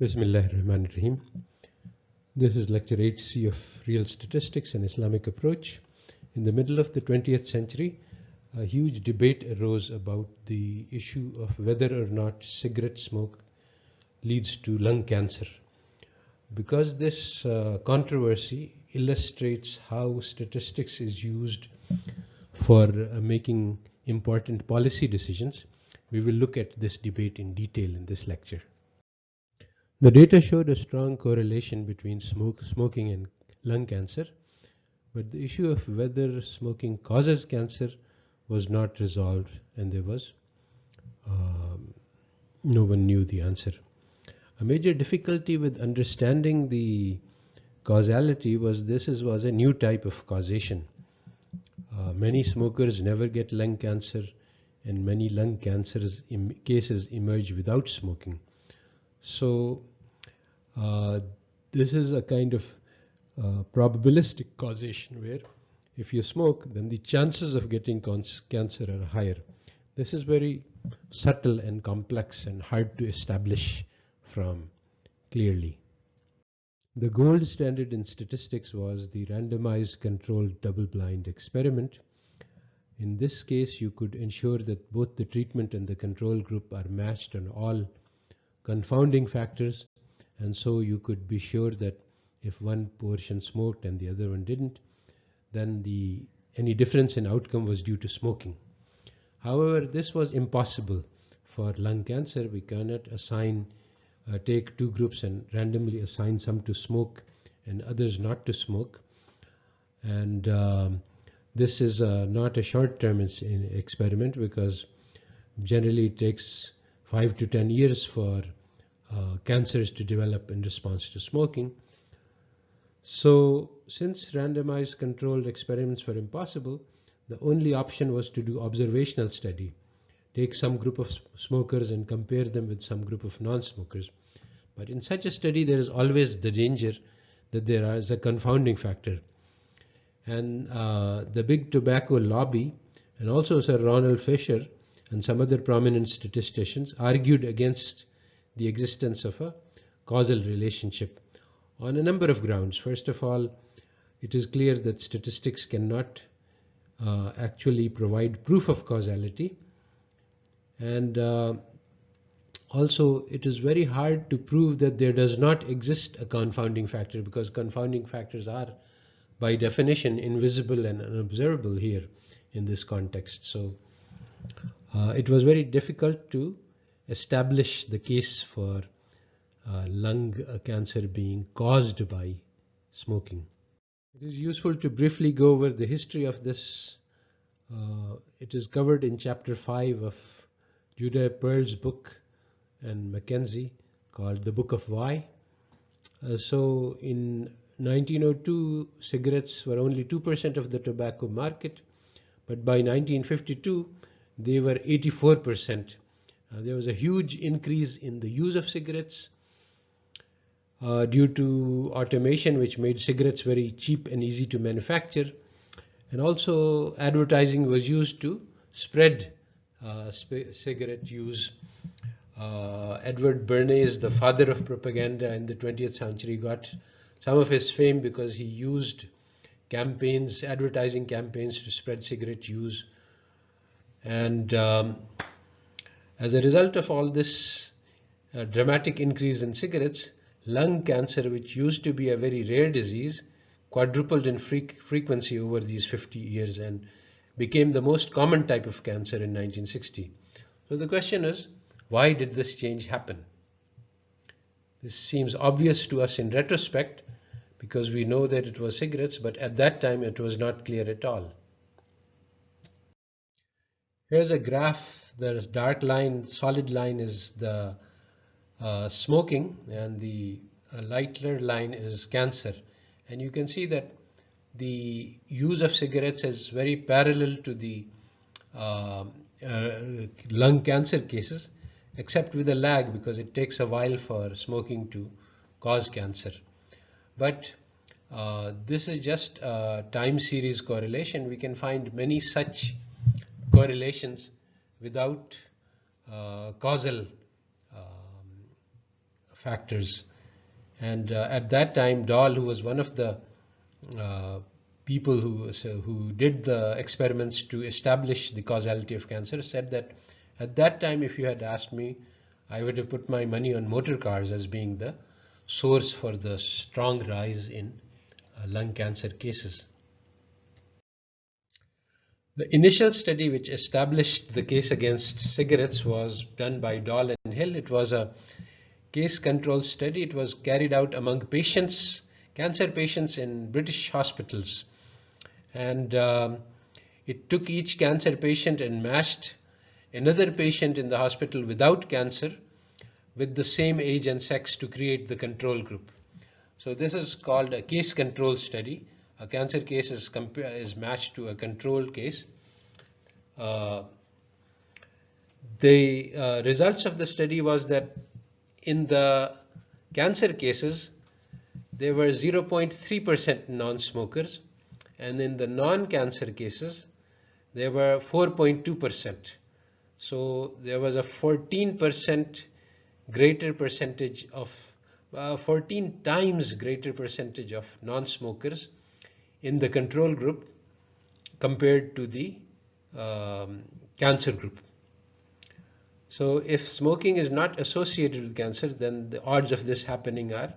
Bismillahirrahmanirrahim. This is lecture 8C of Real Statistics and Islamic Approach. In the middle of the 20th century, a huge debate arose about the issue of whether or not cigarette smoke leads to lung cancer. Because this controversy illustrates how statistics is used for making important policy decisions, we will look at this debate in detail in this lecture. The data showed a strong correlation between smoking and lung cancer, but the issue of whether smoking causes cancer was not resolved, and there was no one knew the answer. A major difficulty with understanding the causality was this was a new type of causation. Many smokers never get lung cancer, and many lung cancers cases emerge without smoking. So this is a kind of probabilistic causation where if you smoke, then the chances of getting cancer are higher. This is very subtle and complex and hard to establish from clearly. The gold standard in statistics was the randomized controlled double-blind experiment. In this case, you could ensure that both the treatment and the control group are matched on all confounding factors, and so you could be sure that if one portion smoked and the other one didn't, then any difference in outcome was due to smoking. However, this was impossible for lung cancer. We cannot take two groups and randomly assign some to smoke and others not to smoke. And this is not a short-term experiment, because generally it takes 5 to 10 years for cancers to develop in response to smoking. So since randomized controlled experiments were impossible, the only option was to do observational study. Take some group of smokers and compare them with some group of non-smokers. But in such a study, there is always the danger that there is a confounding factor. And the big tobacco lobby, and also Sir Ronald Fisher and some other prominent statisticians, argued against the existence of a causal relationship on a number of grounds. First of all, it is clear that statistics cannot actually provide proof of causality, and also it is very hard to prove that there does not exist a confounding factor, because confounding factors are by definition invisible and unobservable here in this context. So it was very difficult to establish the case for lung cancer being caused by smoking. It is useful to briefly go over the history of this. It is covered in chapter 5 of Judah Pearl's book and Mackenzie called The Book of Hvy. So in 1902, cigarettes were only 2% of the tobacco market, but by 1952, they were 84%. There was a huge increase in the use of cigarettes due to automation, which made cigarettes very cheap and easy to manufacture. And also advertising was used to spread cigarette use. Edward Bernays, the father of propaganda in the 20th century, got some of his fame because he used campaigns, advertising campaigns, to spread cigarette use. And as a result of all this dramatic increase in cigarettes, lung cancer, which used to be a very rare disease, quadrupled in frequency over these 50 years and became the most common type of cancer in 1960. So the question is, why did this change happen? This seems obvious to us in retrospect, because we know that it was cigarettes, but at that time it was not clear at all. Here's a graph. The dark line, solid line, is the smoking, and the lighter line is cancer. And you can see that the use of cigarettes is very parallel to the lung cancer cases, except with a lag, because it takes a while for smoking to cause cancer. But this is just a time series correlation. We can find many such correlations without causal factors. And at that time, Dahl, who was one of the people who did the experiments to establish the causality of cancer, said that at that time, if you had asked me, I would have put my money on motor cars as being the source for the strong rise in lung cancer cases. The initial study which established the case against cigarettes was done by Dahl and Hill. It was a case control study. It was carried out among patients, cancer patients in British hospitals. And it took each cancer patient and matched another patient in the hospital without cancer with the same age and sex to create the control group. So this is called a case control study. A cancer case is matched to a control case. The results of the study was that in the cancer cases, there were 0.3% non-smokers, and in the non-cancer cases, there were 4.2%. So there was a 14% greater percentage of 14 times greater percentage of non-smokers in the control group compared to the cancer group. So if smoking is not associated with cancer, then the odds of this happening are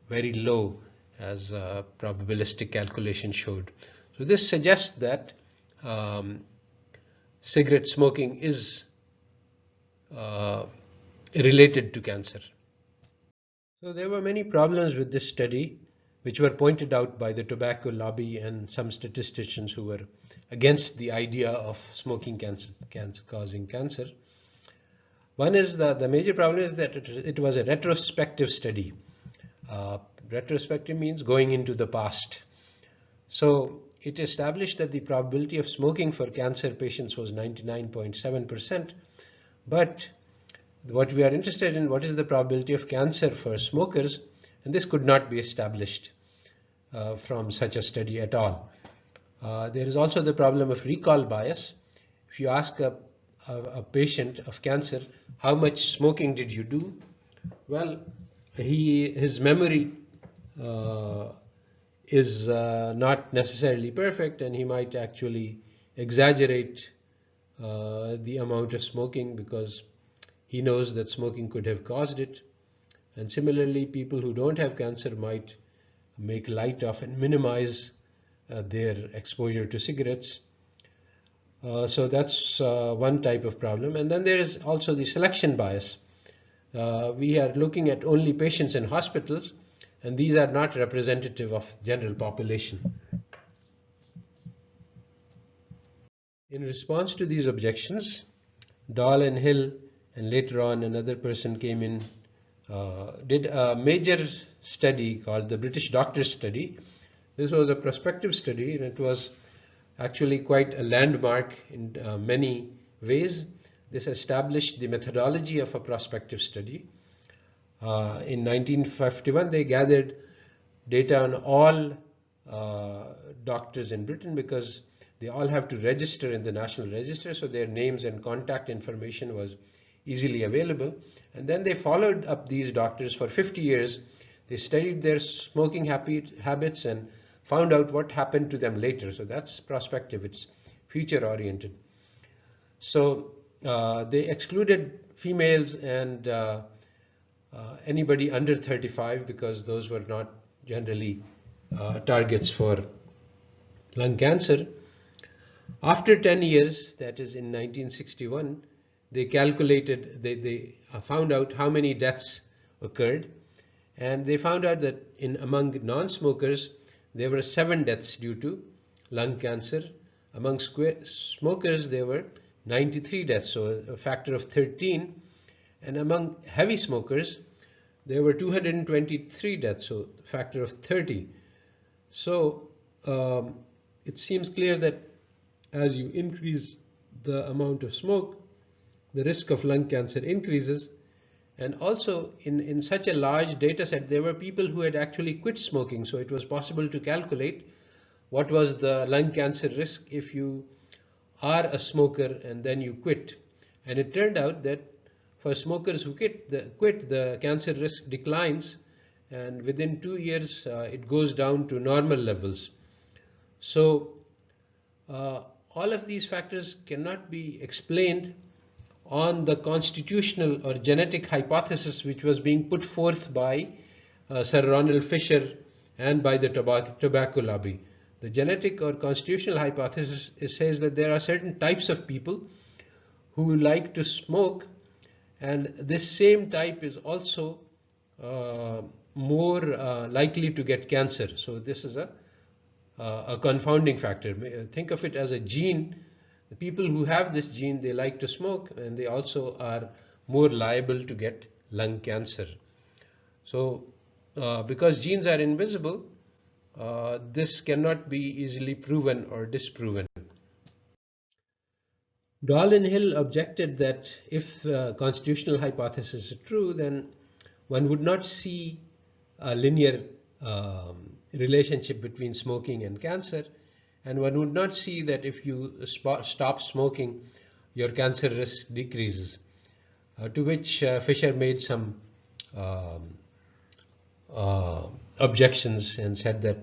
very low, as probabilistic calculation showed. So this suggests that cigarette smoking is related to cancer. So there were many problems with this study, which were pointed out by the tobacco lobby and some statisticians who were against the idea of smoking causing cancer. One is the major problem is that it was a retrospective study. Retrospective means going into the past. So it established that the probability of smoking for cancer patients was 99.7%, but what we are interested in, what is the probability of cancer for smokers, and this could not be established from such a study at all. There is also the problem of recall bias. If you ask a patient of cancer, how much smoking did you do? Well, his memory is not necessarily perfect, and he might actually exaggerate the amount of smoking because he knows that smoking could have caused it. And similarly, people who don't have cancer might make light of and minimize their exposure to cigarettes. So that's one type of problem. And then there is also the selection bias. We are looking at only patients in hospitals, and these are not representative of general population. In response to these objections, Dahl and Hill, and later on another person came in, did a major study called the British Doctors Study. This was a prospective study, and it was actually quite a landmark in many ways. This established the methodology of a prospective study. In 1951, they gathered data on all doctors in Britain because they all have to register in the National Register, so their names and contact information was easily available. And then they followed up these doctors for 50 years. They studied their smoking habits and found out what happened to them later. So that's prospective, it's future oriented. So they excluded females and anybody under 35 because those were not generally targets for lung cancer. After 10 years, that is in 1961, they calculated, they found out how many deaths occurred, and they found out that among non-smokers, there were 7 deaths due to lung cancer. Among smokers, there were 93 deaths, so a factor of 13. And among heavy smokers, there were 223 deaths, so a factor of 30. So it seems clear that as you increase the amount of smoke, the risk of lung cancer increases. And also in such a large data set, there were people who had actually quit smoking. So it was possible to calculate what was the lung cancer risk if you are a smoker and then you quit. And it turned out that for smokers who quit, the cancer risk declines, and within 2 years it goes down to normal levels. So all of these factors cannot be explained on the constitutional or genetic hypothesis which was being put forth by Sir Ronald Fisher and by the tobacco lobby. The genetic or constitutional hypothesis says that there are certain types of people who like to smoke, and this same type is also more likely to get cancer. So this is a confounding factor. Think of it as a gene. The people who have this gene, they like to smoke, and they also are more liable to get lung cancer. So because genes are invisible, this cannot be easily proven or disproven. Dahl and Hill objected that if the constitutional hypothesis is true, then one would not see a linear relationship between smoking and cancer, and one would not see that if you stop smoking, your cancer risk decreases. To which Fisher made some objections and said that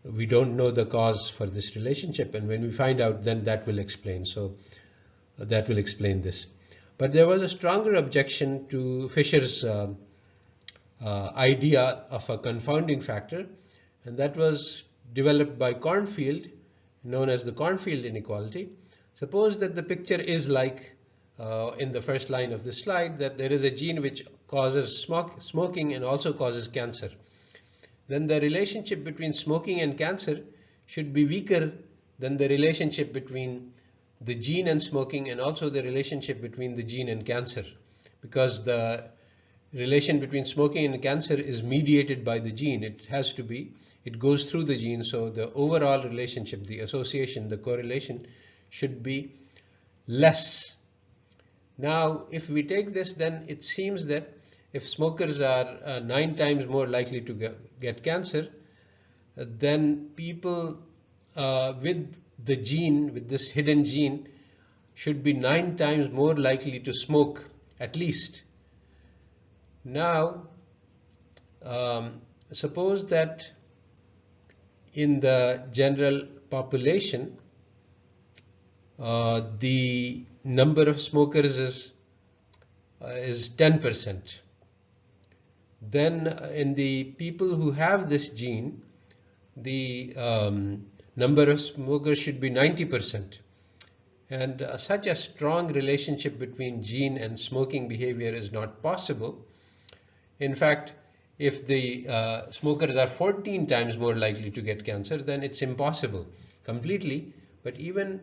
we don't know the cause for this relationship, and when we find out, then that will explain. So that will explain this. But there was a stronger objection to Fisher's idea of a confounding factor, and that was developed by Cornfeld, known as the Cornfeld inequality. Suppose that the picture is like in the first line of this slide, that there is a gene which causes smoking and also causes cancer. Then the relationship between smoking and cancer should be weaker than the relationship between the gene and smoking, and also the relationship between the gene and cancer, because the relation between smoking and cancer is mediated by the gene. It has to be, it goes through the gene, so the overall relationship, the association, the correlation should be less. Now, if we take this, then it seems that if smokers are 9 times more likely to get cancer, then people with the gene, with this hidden gene, should be 9 times more likely to smoke, at least. Now, suppose that in the general population, the number of smokers is 10%. Then in the people who have this gene, the number of smokers should be 90%. And such a strong relationship between gene and smoking behavior is not possible. In fact, if the smokers are 14 times more likely to get cancer, then it's impossible completely. But even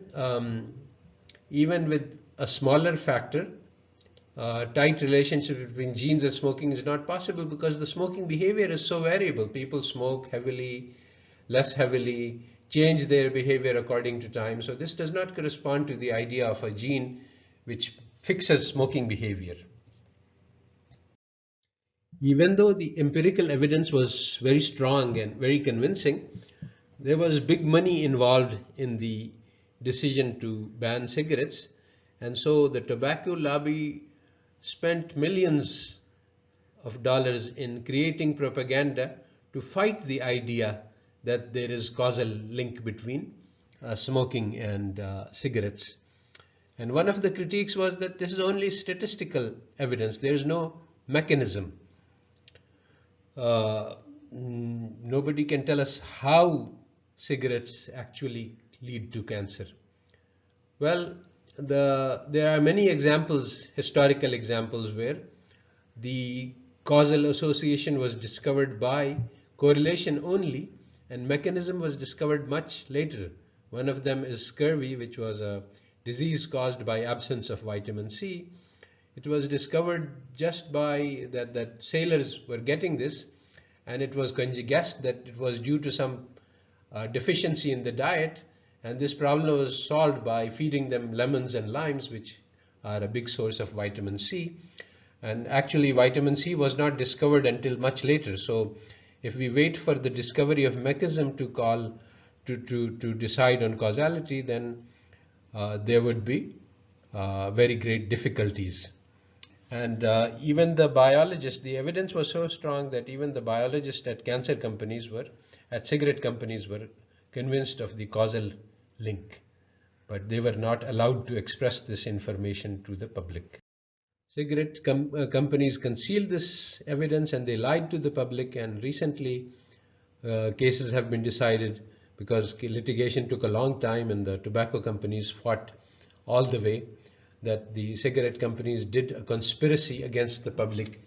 with a smaller factor, tight relationship between genes and smoking is not possible, because the smoking behavior is so variable. People smoke heavily, less heavily, change their behavior according to time. So this does not correspond to the idea of a gene which fixes smoking behavior. Even though the empirical evidence was very strong and very convincing, there was big money involved in the decision to ban cigarettes, and so the tobacco lobby spent millions of dollars in creating propaganda to fight the idea that there is causal link between smoking and cigarettes. And one of the critiques was that this is only statistical evidence. There is no mechanism. Nobody can tell us how cigarettes actually lead to cancer. Well, there are many examples, historical examples, where the causal association was discovered by correlation only, and mechanism was discovered much later. One of them is scurvy, which was a disease caused by absence of vitamin C. It was discovered just by that sailors were getting this, and it was guessed that it was due to some deficiency in the diet, and this problem was solved by feeding them lemons and limes, which are a big source of vitamin C. And actually vitamin C was not discovered until much later. So if we wait for the discovery of mechanism to decide on causality, then there would be very great difficulties. And even the biologists, the evidence was so strong that even the biologists at cigarette companies were convinced of the causal link, but they were not allowed to express this information to the public. Cigarette companies concealed this evidence and they lied to the public, and recently cases have been decided because litigation took a long time and the tobacco companies fought all the way, that the cigarette companies did a conspiracy against the public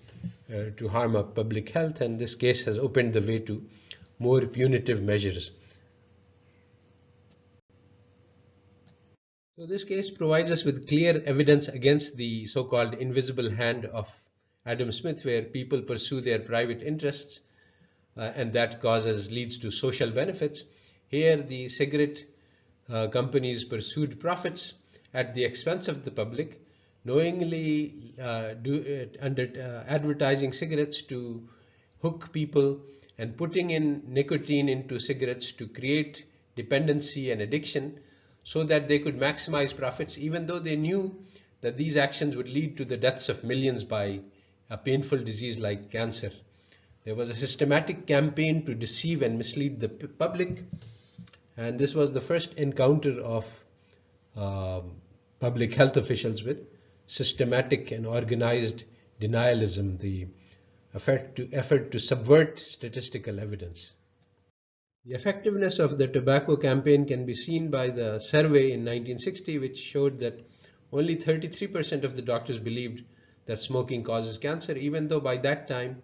to harm up public health, and this case has opened the way to more punitive measures. So this case provides us with clear evidence against the so-called invisible hand of Adam Smith, where people pursue their private interests and that leads to social benefits. Here the cigarette companies pursued profits at the expense of the public, knowingly advertising cigarettes to hook people and putting in nicotine into cigarettes to create dependency and addiction so that they could maximize profits, even though they knew that these actions would lead to the deaths of millions by a painful disease like cancer. There was a systematic campaign to deceive and mislead the public, and this was the first encounter of public health officials with systematic and organized denialism, the effort to subvert statistical evidence. The effectiveness of the tobacco campaign can be seen by the survey in 1960, which showed that only 33% of the doctors believed that smoking causes cancer, even though by that time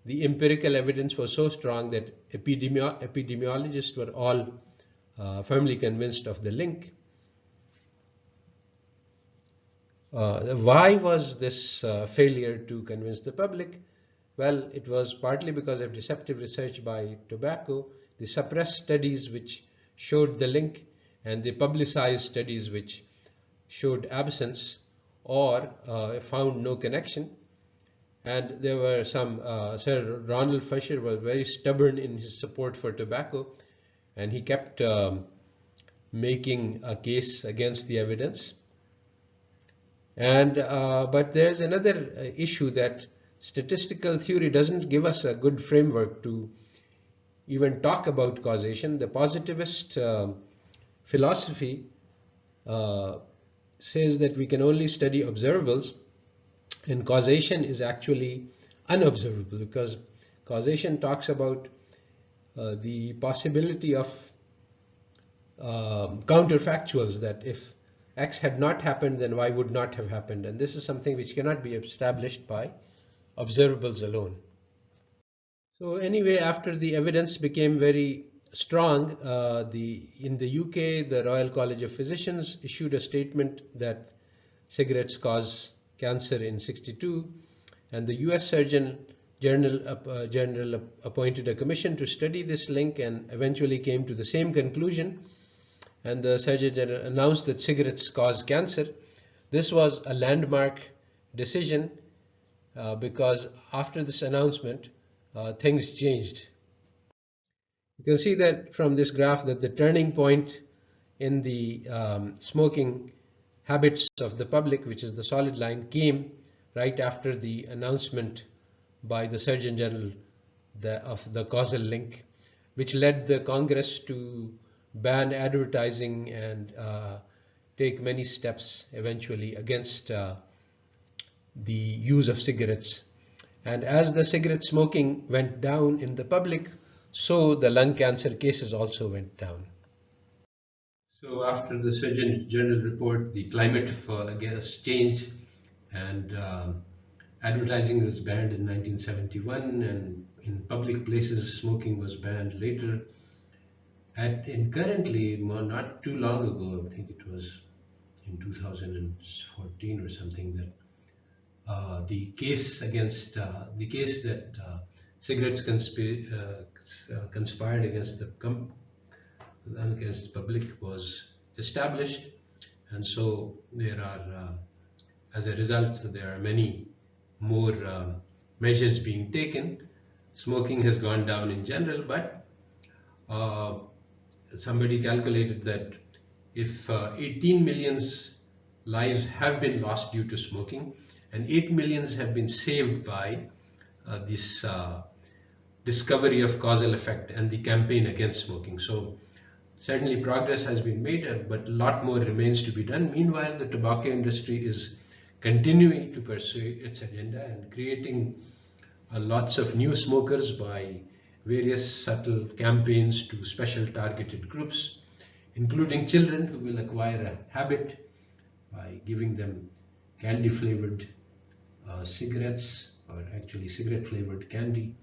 the empirical evidence was so strong that epidemiologists were all firmly convinced of the link. Why was this failure to convince the public? Well, it was partly because of deceptive research by tobacco. They suppressed studies which showed the link, and they publicized studies which showed absence or found no connection. And there were some, Sir Ronald Fisher was very stubborn in his support for tobacco, and he kept making a case against the evidence. And but there's another issue, that statistical theory doesn't give us a good framework to even talk about causation. The positivist philosophy says that we can only study observables, and causation is actually unobservable, because causation talks about the possibility of counterfactuals, that if X had not happened, then Y would not have happened, and this is something which cannot be established by observables alone. So anyway, after the evidence became very strong, in the UK, the Royal College of Physicians issued a statement that cigarettes cause cancer in '62, and the US Surgeon General appointed a commission to study this link and eventually came to the same conclusion, and the Surgeon General announced that cigarettes cause cancer. This was a landmark decision because after this announcement, things changed. You can see that from this graph that the turning point in the smoking habits of the public, which is the solid line, came right after the announcement by the Surgeon General of the causal link, which led the Congress to ban advertising and take many steps eventually against the use of cigarettes. And as the cigarette smoking went down in the public, so the lung cancer cases also went down. So after the Surgeon General report, the climate for gas changed, and advertising was banned in 1971, and in public places smoking was banned later. And currently, not too long ago, I think it was in 2014 or something, that the case that cigarettes conspired against the public was established, and so there are, as a result, there are many more measures being taken. Smoking has gone down in general, but somebody calculated that if 18 million lives have been lost due to smoking, and 8 millions have been saved by this discovery of causal effect and the campaign against smoking. So certainly progress has been made, but a lot more remains to be done. Meanwhile, the tobacco industry is continuing to pursue its agenda and creating lots of new smokers by various subtle campaigns to special targeted groups, including children who will acquire a habit by giving them candy flavored cigarettes, or actually cigarette flavored candy.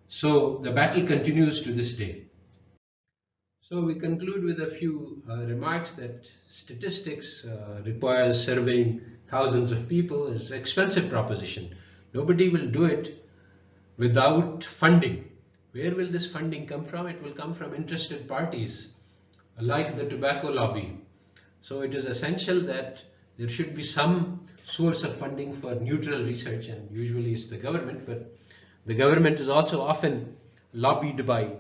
So the battle continues to this day. So we conclude with a few remarks that statistics requires surveying thousands of people. Is an expensive proposition. Nobody will do it without funding. Where will this funding come from? It will come from interested parties like the tobacco lobby. So it is essential that there should be some source of funding for neutral research, and usually it's the government, but the government is also often lobbied by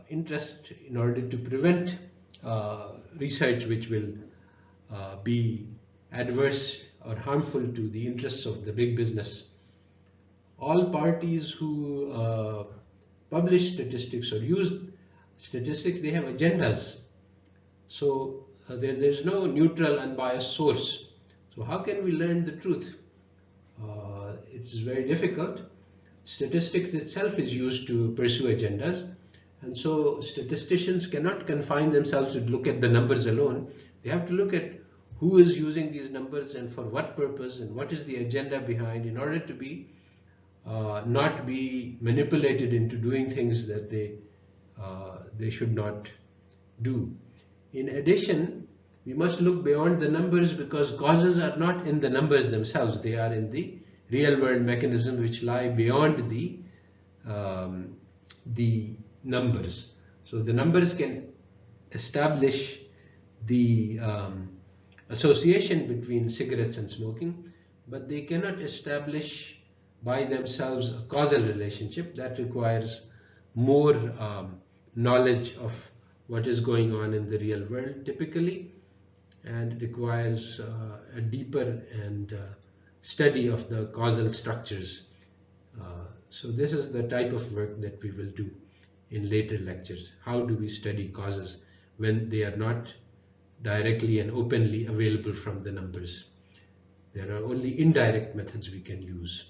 interest in order to prevent research which will be adverse or harmful to the interests of the big business. All parties who publish statistics or use statistics, they have agendas. So there's no neutral, unbiased source. So how can we learn the truth? It's very difficult. Statistics itself is used to pursue agendas, and so statisticians cannot confine themselves to look at the numbers alone. They have to look at who is using these numbers and for what purpose, and what is the agenda behind, in order to be not be manipulated into doing things that they should not do. In addition, we must look beyond the numbers, because causes are not in the numbers themselves. They are in the real world mechanisms which lie beyond the numbers. So the numbers can establish the association between cigarettes and smoking, but they cannot establish by themselves a causal relationship. That requires more knowledge of what is going on in the real world typically, and requires a deeper and study of the causal structures. So this is the type of work that we will do in later lectures. How do we study causes when they are not directly and openly available from the numbers? There are only indirect methods we can use.